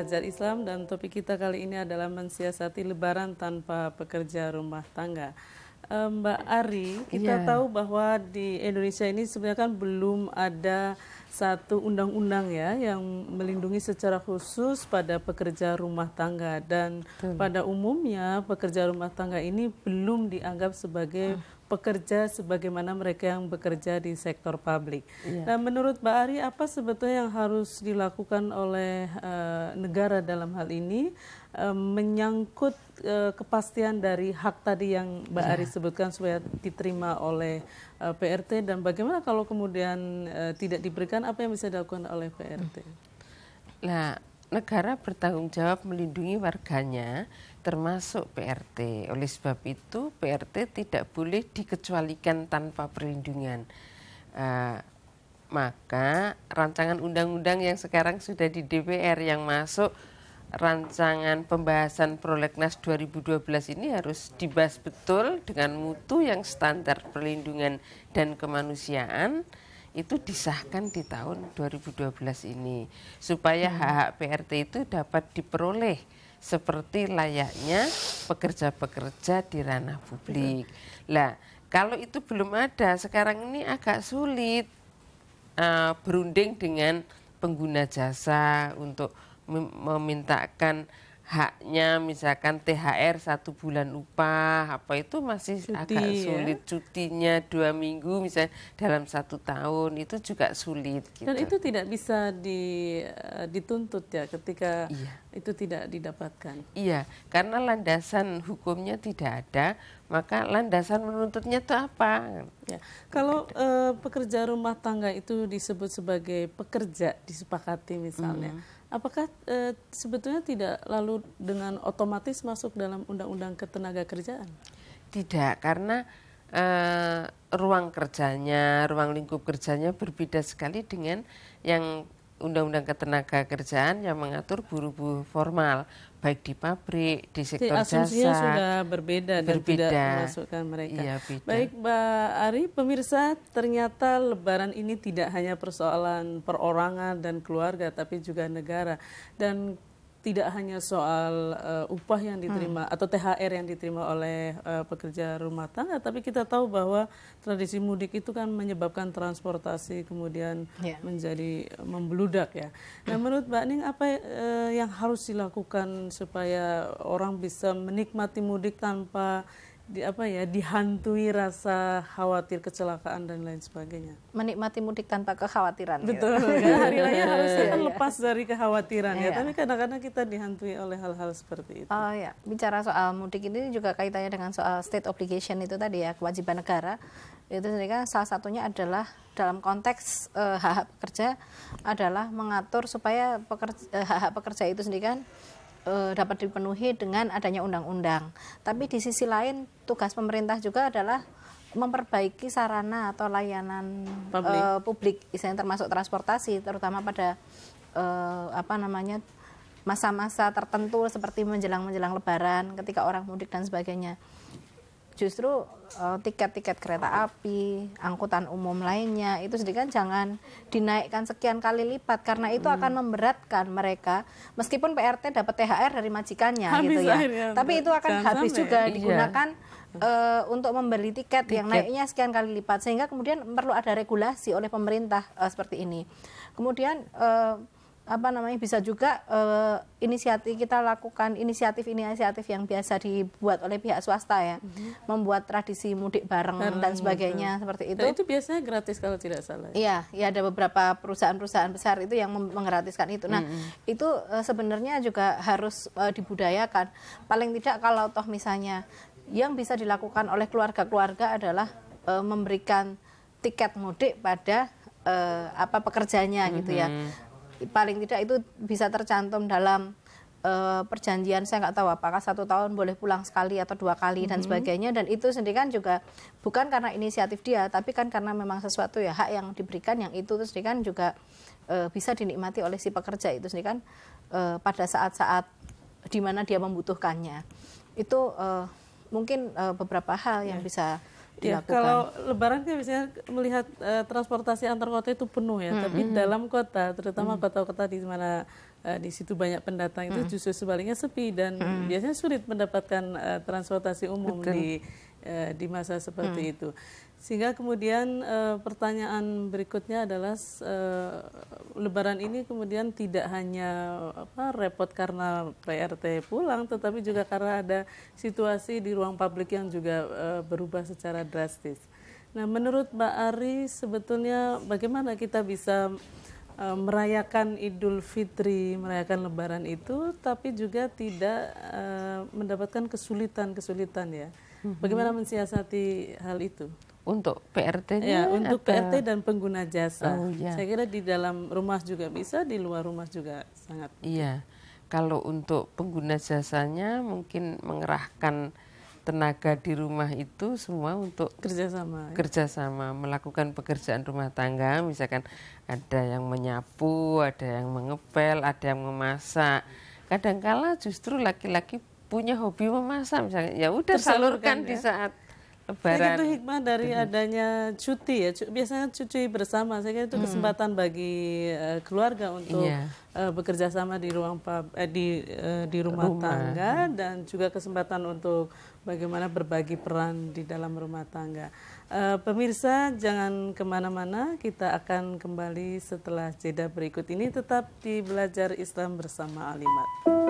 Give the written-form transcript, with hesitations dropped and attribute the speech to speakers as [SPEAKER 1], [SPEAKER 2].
[SPEAKER 1] Fajar Islam dan topik kita kali ini adalah mensiasati Lebaran tanpa pekerja rumah tangga. Mbak Ari, kita tahu bahwa di Indonesia ini sebenarnya kan belum ada satu undang-undang ya yang melindungi secara khusus pada pekerja rumah tangga, dan pada umumnya pekerja rumah tangga ini belum dianggap sebagai pekerja sebagaimana mereka yang bekerja di sektor publik. Nah, menurut Mbak Ari, apa sebetulnya yang harus dilakukan oleh negara dalam hal ini menyangkut kepastian dari hak tadi yang Mbak Ari sebutkan supaya diterima oleh PRT, dan bagaimana kalau kemudian tidak diberikan, apa yang bisa dilakukan oleh PRT?
[SPEAKER 2] Nah, negara bertanggung jawab melindungi warganya, termasuk PRT. Oleh sebab itu, PRT tidak boleh dikecualikan tanpa perlindungan. Maka rancangan undang-undang yang sekarang sudah di DPR yang masuk rancangan pembahasan Prolegnas 2012 ini harus dibahas betul dengan mutu yang standar perlindungan dan kemanusiaan, itu disahkan di tahun 2012 ini supaya hak-hak PRT itu dapat diperoleh seperti layaknya pekerja-pekerja di ranah publik. Lah, kalau itu belum ada, sekarang ini agak sulit berunding dengan pengguna jasa untuk memintakan haknya, misalkan THR 1 bulan upah, apa itu masih agak sulit. Cutinya 2 minggu misalnya dalam 1 tahun, itu juga sulit gitu.
[SPEAKER 1] Dan itu tidak bisa dituntut ya ketika itu tidak didapatkan.
[SPEAKER 2] Iya, karena landasan hukumnya tidak ada, maka landasan menuntutnya itu apa?
[SPEAKER 1] Ya. Kalau pekerja rumah tangga itu disebut sebagai pekerja disepakati misalnya, apakah sebetulnya tidak lalu dengan otomatis masuk dalam undang-undang ketenagakerjaan?
[SPEAKER 2] Tidak, karena ruang kerjanya, ruang lingkup kerjanya berbeda sekali dengan yang undang-undang ketenagakerjaan yang mengatur buruh-buruh formal, baik di pabrik, di sektor jasa.
[SPEAKER 1] Asumsinya sudah berbeda dan tidak memasukkan mereka.
[SPEAKER 2] Iya, beda.
[SPEAKER 1] Baik Mbak Ari, pemirsa, ternyata Lebaran ini tidak hanya persoalan perorangan dan keluarga, tapi juga negara. Dan tidak hanya soal upah yang diterima atau THR yang diterima oleh pekerja rumah tangga, tapi kita tahu bahwa tradisi mudik itu kan menyebabkan transportasi kemudian menjadi membludak ya. Nah, menurut Mbak Ning, apa yang harus dilakukan supaya orang bisa menikmati mudik tanpa dihantui rasa khawatir kecelakaan dan lain sebagainya?
[SPEAKER 3] Menikmati mudik tanpa kekhawatiran.
[SPEAKER 1] Betul, gitu. Hari raya harusnya kan lepas dari kekhawatiran ya, tapi kadang-kadang kita dihantui oleh hal-hal seperti itu.
[SPEAKER 3] Oh ya, bicara soal mudik ini juga kaitannya dengan soal state obligation itu tadi ya, kewajiban negara. Itu sendiri kan salah satunya adalah dalam konteks hak-hak pekerja adalah mengatur supaya hak-hak pekerja itu sendiri kan dapat dipenuhi dengan adanya undang-undang. Tapi di sisi lain tugas pemerintah juga adalah memperbaiki sarana atau layanan publik, misalnya termasuk transportasi, terutama pada masa-masa tertentu seperti menjelang Lebaran, ketika orang mudik dan sebagainya. Justru tiket-tiket kereta api, angkutan umum lainnya itu sedikit jangan dinaikkan sekian kali lipat, karena itu akan memberatkan mereka. Meskipun PRT dapat THR dari majikannya gitu ya, tapi itu akan habis juga digunakan untuk membeli tiket yang naiknya sekian kali lipat, sehingga kemudian perlu ada regulasi oleh pemerintah seperti ini. Kemudian bisa juga kita lakukan inisiatif yang biasa dibuat oleh pihak swasta ya, membuat tradisi mudik bareng dan sebagainya seperti itu.
[SPEAKER 1] Dan itu biasanya gratis kalau tidak salah.
[SPEAKER 3] Iya, ya ada beberapa perusahaan-perusahaan besar itu yang menggratiskan itu. Nah, itu sebenarnya juga harus dibudayakan. Paling tidak kalau toh misalnya yang bisa dilakukan oleh keluarga-keluarga adalah memberikan tiket mudik pada pekerjanya gitu ya. Paling tidak itu bisa tercantum dalam perjanjian, saya nggak tahu apakah 1 tahun boleh pulang sekali atau 2 kali dan sebagainya, dan itu sendiri kan juga bukan karena inisiatif dia, tapi kan karena memang sesuatu ya hak yang diberikan, yang itu terus kan juga bisa dinikmati oleh si pekerja itu sendiri kan pada saat-saat di mana dia membutuhkannya. Itu mungkin beberapa hal yang bisa
[SPEAKER 1] Ya,
[SPEAKER 3] dilakukan.
[SPEAKER 1] kalau Lebaran kan biasanya melihat transportasi antar kota itu penuh ya, tapi dalam kota, terutama kota-kota di mana di situ banyak pendatang itu justru sebaliknya sepi dan biasanya sulit mendapatkan transportasi umum di masa seperti itu. Sehingga kemudian pertanyaan berikutnya adalah Lebaran ini kemudian tidak hanya repot karena PRT pulang, tetapi juga karena ada situasi di ruang publik yang juga berubah secara drastis. Nah, menurut Mbak Ari sebetulnya bagaimana kita bisa merayakan Idul Fitri, merayakan Lebaran itu, tapi juga tidak mendapatkan kesulitan-kesulitan ya. Bagaimana mensiasati hal itu?
[SPEAKER 2] Untuk PRT-nya?
[SPEAKER 1] Ya, untuk PRT dan pengguna jasa.
[SPEAKER 2] Oh, ya.
[SPEAKER 1] Saya kira di dalam rumah juga bisa, di luar rumah juga sangat.
[SPEAKER 2] Iya, kalau untuk pengguna jasanya mungkin mengerahkan tenaga di rumah itu semua untuk kerjasama melakukan pekerjaan rumah tangga, misalkan ada yang menyapu, ada yang mengepel, ada yang memasak. Kadangkala justru laki-laki punya hobi memasak, misalnya ya udah salurkan
[SPEAKER 1] ya?
[SPEAKER 2] Di saat
[SPEAKER 1] Saya
[SPEAKER 2] Lebaran.
[SPEAKER 1] kira itu hikmah dari adanya cuti ya, biasanya cuti bersama. Saya kira itu kesempatan bagi keluarga untuk bekerja sama di di rumah tangga dan juga kesempatan untuk bagaimana berbagi peran di dalam rumah tangga. Pemirsa jangan kemana-mana, kita akan kembali setelah jeda berikut ini, tetap di Belajar Islam bersama Alimat.